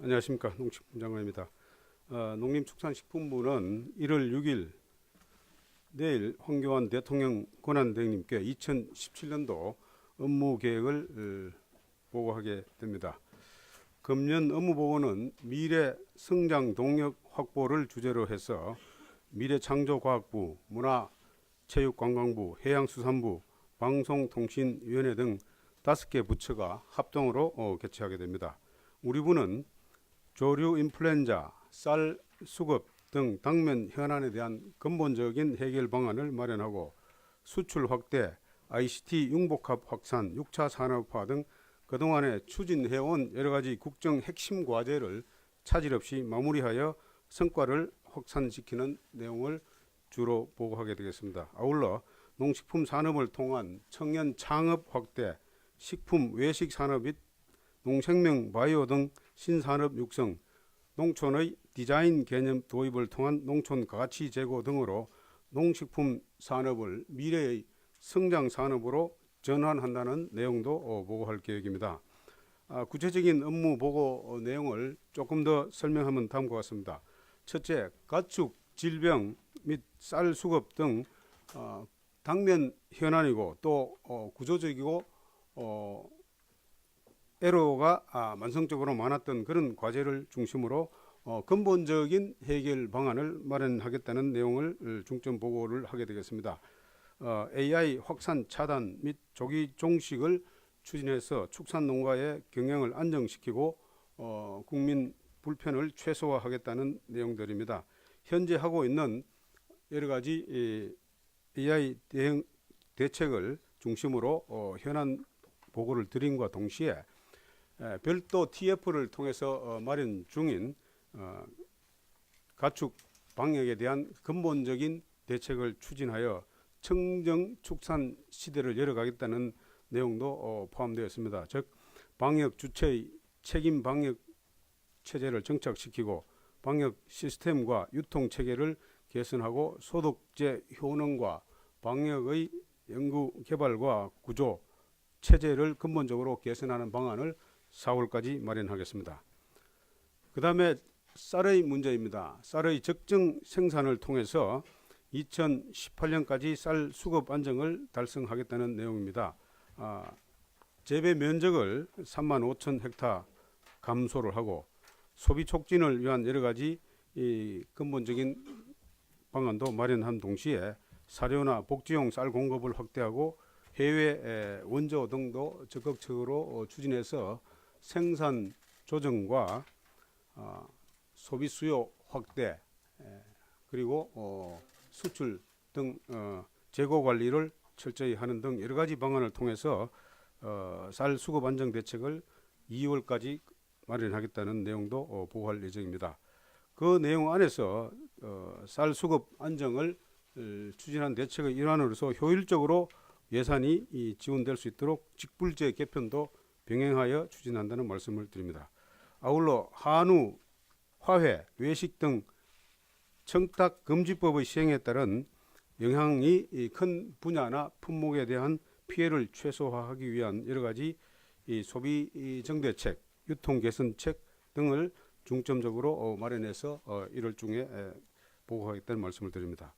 안녕하십니까, 농식품 장관입니다. 농림축산식품부는 1월 6일 내일 황교안 대통령 권한대행님께 2017년도 업무 계획을 보고하게 됩니다. 금년 업무 보고는 미래 성장 동력 확보를 주제로 해서 미래창조과학부, 문화체육관광부, 해양수산부, 방송통신위원회 등 5개 부처가 합동으로 개최하게 됩니다. 우리 부는 조류 인플루엔자, 쌀 수급 등 당면 현안에 대한 근본적인 해결 방안을 마련하고 수출 확대, ICT 융복합 확산, 6차 산업화 등 그동안에 추진해온 여러가지 국정 핵심 과제를 차질 없이 마무리하여 성과를 확산시키는 내용을 주로 보고하게 되겠습니다. 아울러 농식품 산업을 통한 청년 창업 확대, 식품 외식 산업 및 농생명 바이오 등 신산업 육성, 농촌의 디자인 개념 도입을 통한 농촌 가치 제고 등으로 농식품 산업을 미래의 성장 산업으로 전환한다는 내용도 보고할 계획입니다. 구체적인 업무 보고 내용을 조금 더 설명하면 다음과 같습니다. 첫째, 가축 질병 및 쌀 수급 등 당면 현안이고 또 구조적이고 애로가 만성적으로 많았던 그런 과제를 중심으로 근본적인 해결 방안을 마련하겠다는 내용을 중점 보고를 하게 되겠습니다. AI 확산 차단 및 조기 종식을 추진해서 축산 농가의 경영을 안정시키고 국민 불편을 최소화하겠다는 내용들입니다. 현재 하고 있는 여러 가지 AI 대응 대책을 중심으로 현안 보고를 드림과 동시에 별도 TF를 통해서 마련 중인 가축 방역에 대한 근본적인 대책을 추진하여 청정 축산 시대를 열어가겠다는 내용도 포함되어 있습니다. 즉 방역 주체의 책임 방역 체제를 정착시키고 방역 시스템과 유통 체계를 개선하고 소독제 효능과 방역의 연구 개발과 구조 체제를 근본적으로 개선하는 방안을 4월까지 마련하겠습니다. 그 다음에 쌀의 문제입니다. 쌀의 적정 생산을 통해서 2018년까지 쌀 수급 안정을 달성하겠다는 내용입니다. 재배 면적을 35,000헥타 감소를 하고 소비 촉진을 위한 여러 가지 근본적인 방안도 마련한 동시에 사료나 복지용 쌀 공급을 확대하고 해외 원조 등도 적극적으로 추진해서 생산 조정과 소비 수요 확대 그리고 수출 등 재고 관리를 철저히 하는 등 여러 가지 방안을 통해서 쌀 수급 안정 대책을 2월까지 마련하겠다는 내용도 보고할 예정입니다. 그 내용 안에서 쌀 수급 안정을 추진한 대책의 일환으로서 효율적으로 예산이 지원될 수 있도록 직불제 개편도 병행하여 추진한다는 말씀을 드립니다. 아울러 한우, 화훼, 외식 등 청탁 금지법의 시행에 따른 영향이 큰 분야나 품목에 대한 피해를 최소화하기 위한 여러 가지 소비 정대책, 유통 개선책 등을 중점적으로 마련해서 1월 중에 보고하겠다는 말씀을 드립니다.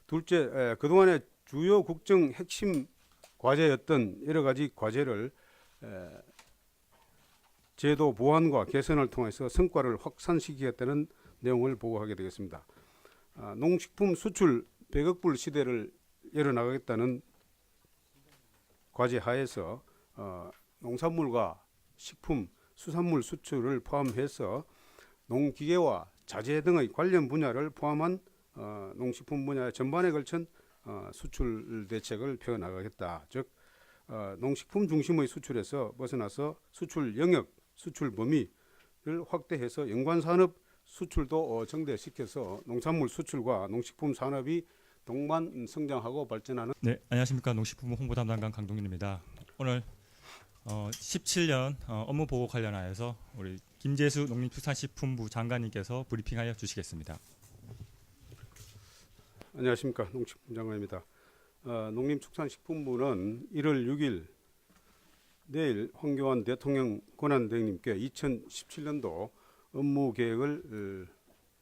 둘째, 그동안의 주요 국정 핵심 과제였던 여러 가지 과제를 제도 보완과 개선을 통해서 성과를 확산시키겠다는 내용을 보고하게 되겠습니다. 농식품 수출 100억 불 시대를 열어나가겠다는 과제 하에서 농산물과 식품, 수산물 수출을 포함해서 농기계와 자재 등의 관련 분야를 포함한 농식품 분야 전반에 걸친 수출 대책을 펴나가겠다. 즉 농식품 중심의 수출에서 벗어나서 수출 영역, 수출 범위를 확대해서 연관산업 수출도 정대시켜서 농산물 수출과 농식품 산업이 동반 성장하고 발전하는. 네, 안녕하십니까. 농식품부 홍보담당관 강동윤입니다. 오늘 17년 업무 보고 관련하여서 우리 김재수 농림축산식품부 장관님께서 브리핑하여 주시겠습니다. 안녕하십니까. 농식품 장관입니다. 농림축산식품부는 1월 6일 내일 황교안 대통령 권한대행님께 2017년도 업무 계획을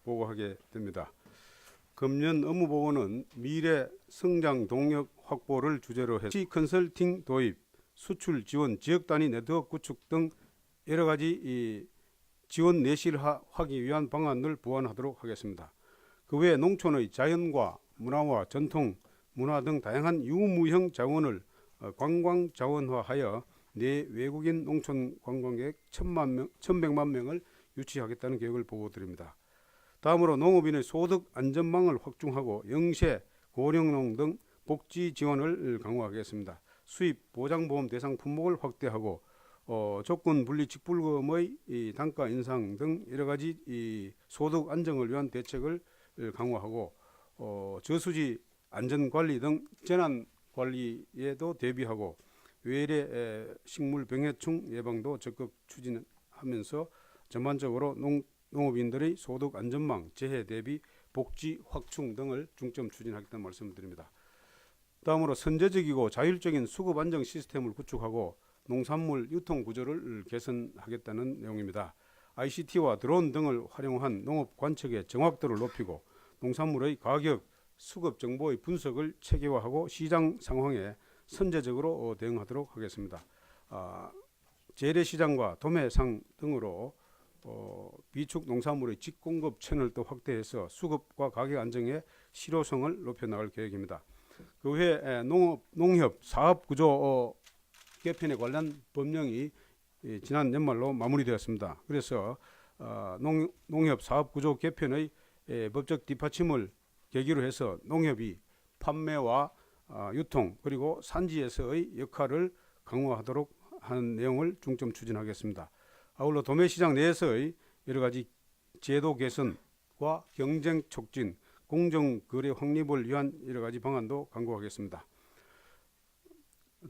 보고하게 됩니다. 금년 업무 보고는 미래 성장 동력 확보를 주제로 해서 컨설팅 도입, 수출 지원, 지역 단위 네트워크 구축 등 여러 가지 이 지원 내실화하기 위한 방안을 보완하도록 하겠습니다. 그 외에 농촌의 자연과 문화와 전통, 문화 등 다양한 유무형 자원을 관광 자원화하여 내 외국인 농촌 관광객 1,100만 명을 유치하겠다는 계획을 보고드립니다. 다음으로 농업인의 소득 안전망을 확충하고 영세, 고령농 등 복지 지원을 강화하겠습니다. 수입 보장보험 대상 품목을 확대하고 조건 분리 직불금의 이 단가 인상 등 여러 가지 이 소득 안정을 위한 대책을 강화하고 저수지 안전관리 등 재난 관리에도 대비하고 외래 식물 병해충 예방도 적극 추진하면서 전반적으로 농업인들의 소득 안전망, 재해 대비 복지 확충 등을 중점 추진하겠다는 말씀을 드립니다. 다음으로 선제적이고 자율적인 수급 안정 시스템을 구축하고 농산물 유통 구조를 개선하겠다는 내용입니다. ICT와 드론 등을 활용한 농업 관측의 정확도를 높이고 농산물의 가격, 수급 정보의 분석을 체계화하고 시장 상황에 선제적으로 대응하도록 하겠습니다. 재래시장과 도매상 등으로 비축 농산물의 직공급 채널도 확대해서 수급과 가격 안정의 실효성을 높여나갈 계획입니다. 그 외에 농협 사업구조 개편에 관련 법령이 지난 연말로 마무리되었습니다. 그래서 농협 사업구조 개편의 법적 뒷받침을 계기로 해서 농협이 판매와 유통 그리고 산지에서의 역할을 강화하도록 하는 내용을 중점 추진하겠습니다. 아울러 도매시장 내에서의 여러 가지 제도 개선과 경쟁 촉진, 공정거래 확립을 위한 여러 가지 방안도 강구하겠습니다.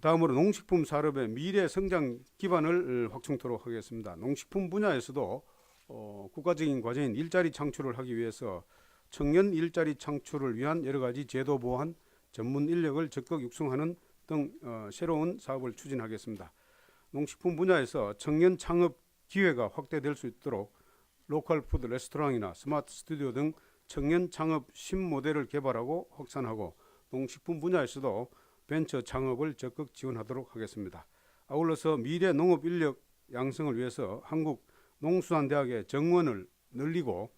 다음으로 농식품 산업의 미래 성장 기반을 확충토록 하겠습니다. 농식품 분야에서도 국가적인 과제인 일자리 창출을 하기 위해서 청년 일자리 창출을 위한 여러 가지 제도 보완, 전문 인력을 적극 육성하는 등 새로운 사업을 추진하겠습니다. 농식품 분야에서 청년 창업 기회가 확대될 수 있도록 로컬 푸드 레스토랑이나 스마트 스튜디오 등 청년 창업 신모델을 개발하고 확산하고 농식품 분야에서도 벤처 창업을 적극 지원하도록 하겠습니다. 아울러서 미래 농업 인력 양성을 위해서 한국 농수산대학의 정원을 늘리고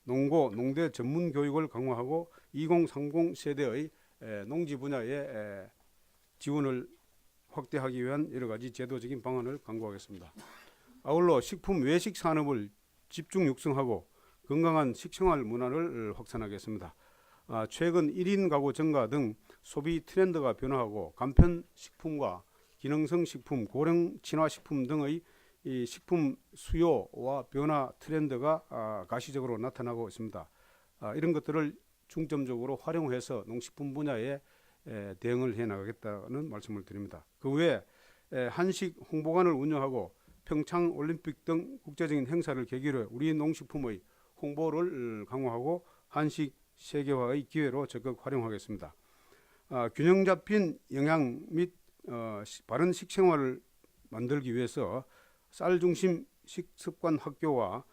농고, 농대 전문 교육을 강화하고 2030 세대의 농지 분야의 지원을 확대하기 위한 여러 가지 제도적인 방안을 강구하겠습니다. 아울러 식품 외식 산업을 집중 육성하고 건강한 식생활 문화를 확산하겠습니다. 최근 1인 가구 증가 등 소비 트렌드가 변화하고 간편 식품과 기능성 식품, 고령 친화 식품 등의 이 식품 수요와 변화 트렌드가 가시적으로 나타나고 있습니다. 이런 것들을 중점적으로 활용해서 농식품 분야에 대응을 해 나가겠다는 말씀을 드립니다. 그 외에 한식 홍보관을 운영하고 평창 올림픽 등 국제적인 행사를 계기로 우리 농식품의 홍보를 강화하고 한식 세계화의 기회로 적극 활용하겠습니다. 균형 잡힌 영양 및 바른 식생활을 만들기 위해서 쌀 중심 식습관 학교와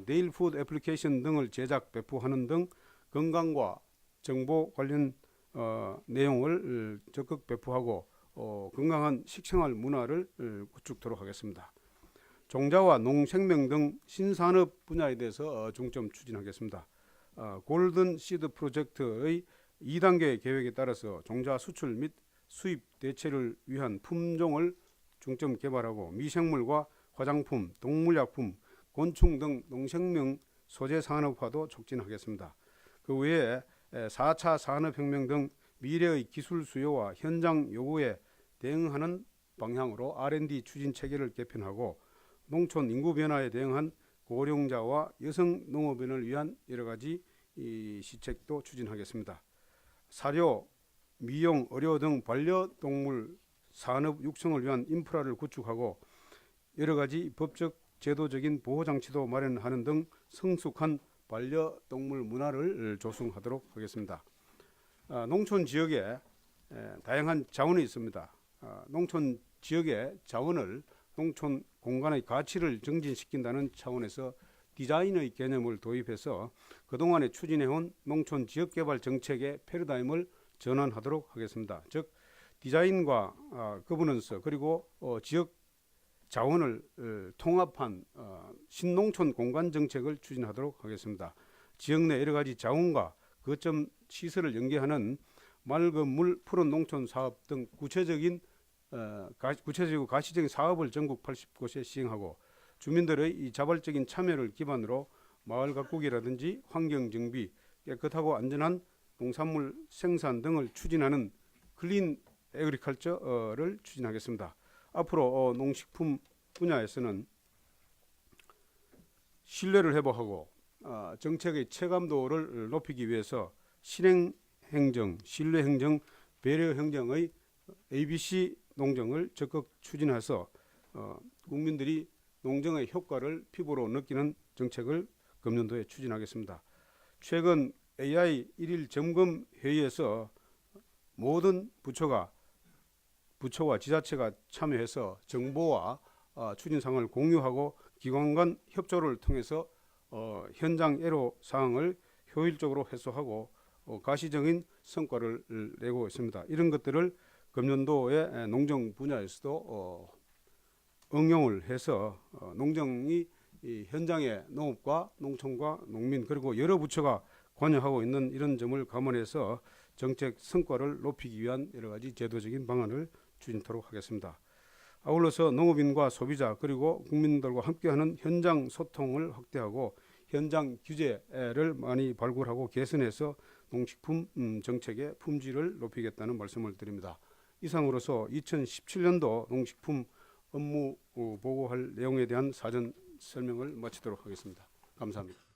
네일 푸드 애플리케이션 등을 제작 배포하는 등 건강과 정보 관련 내용을 적극 배포하고 건강한 식생활 문화를 구축토록 하겠습니다. 종자와 농생명 등 신산업 분야에 대해서 중점 추진하겠습니다. 골든 시드 프로젝트의 2단계 계획에 따라서 종자 수출 및 수입 대체를 위한 품종을 중점 개발하고 미생물과 화장품, 동물약품, 곤충 등 농생명 소재 산업화도 촉진하겠습니다. 그 외에 4차 산업혁명 등 미래의 기술 수요와 현장 요구에 대응하는 방향으로 R&D 추진 체계를 개편하고 농촌 인구 변화에 대응한 고령자와 여성 농업인을 위한 여러 가지 시책도 추진하겠습니다. 사료, 미용, 의료 등 반려동물 산업 육성을 위한 인프라를 구축하고 여러 가지 법적, 제도적인 보호장치도 마련하는 등 성숙한 반려동물 문화를 조성하도록 하겠습니다. 농촌 지역에 다양한 자원이 있습니다. 농촌 지역의 자원을 농촌 공간의 가치를 증진시킨다는 차원에서 디자인의 개념을 도입해서 그동안에 추진해온 농촌 지역개발 정책의 패러다임을 전환하도록 하겠습니다. 즉 디자인과 거버넌스 그리고 지역 자원을 통합한 신농촌 공간 정책을 추진하도록 하겠습니다. 지역 내 여러 가지 자원과 거점 시설을 연계하는 맑은 물, 푸른 농촌 사업 등 구체적이고 가시적인 사업을 전국 80곳에 시행하고 주민들의 이 자발적인 참여를 기반으로 마을 가꾸기라든지 환경 정비, 깨끗하고 안전한 농산물 생산 등을 추진하는 클린 에그리컬처를 추진하겠습니다. 앞으로 농식품 분야에서는 신뢰를 회복하고 정책의 체감도를 높이기 위해서 실행행정, 신뢰행정, 배려행정의 ABC 농정을 적극 추진해서 국민들이 농정의 효과를 피부로 느끼는 정책을 금년도에 추진하겠습니다. 최근 AI 1일 점검 회의에서 모든 부처와 지자체가 참여해서 정보와 추진사항을 공유하고 기관 간 협조를 통해서 현장 애로 사항을 효율적으로 해소하고 가시적인 성과를 내고 있습니다. 이런 것들을 금년도에 농정 분야에서도 응용을 해서 농정이 이 현장의 농업과 농촌과 농민 그리고 여러 부처가 관여하고 있는 이런 점을 감안해서 정책 성과를 높이기 위한 여러 가지 제도적인 방안을 추진토록 하겠습니다. 아울러서 농업인과 소비자 그리고 국민들과 함께하는 현장 소통을 확대하고 현장 규제를 많이 발굴하고 개선해서 농식품 정책의 품질을 높이겠다는 말씀을 드립니다. 이상으로서 2017년도 농식품 업무 보고할 내용에 대한 사전 설명을 마치도록 하겠습니다. 감사합니다.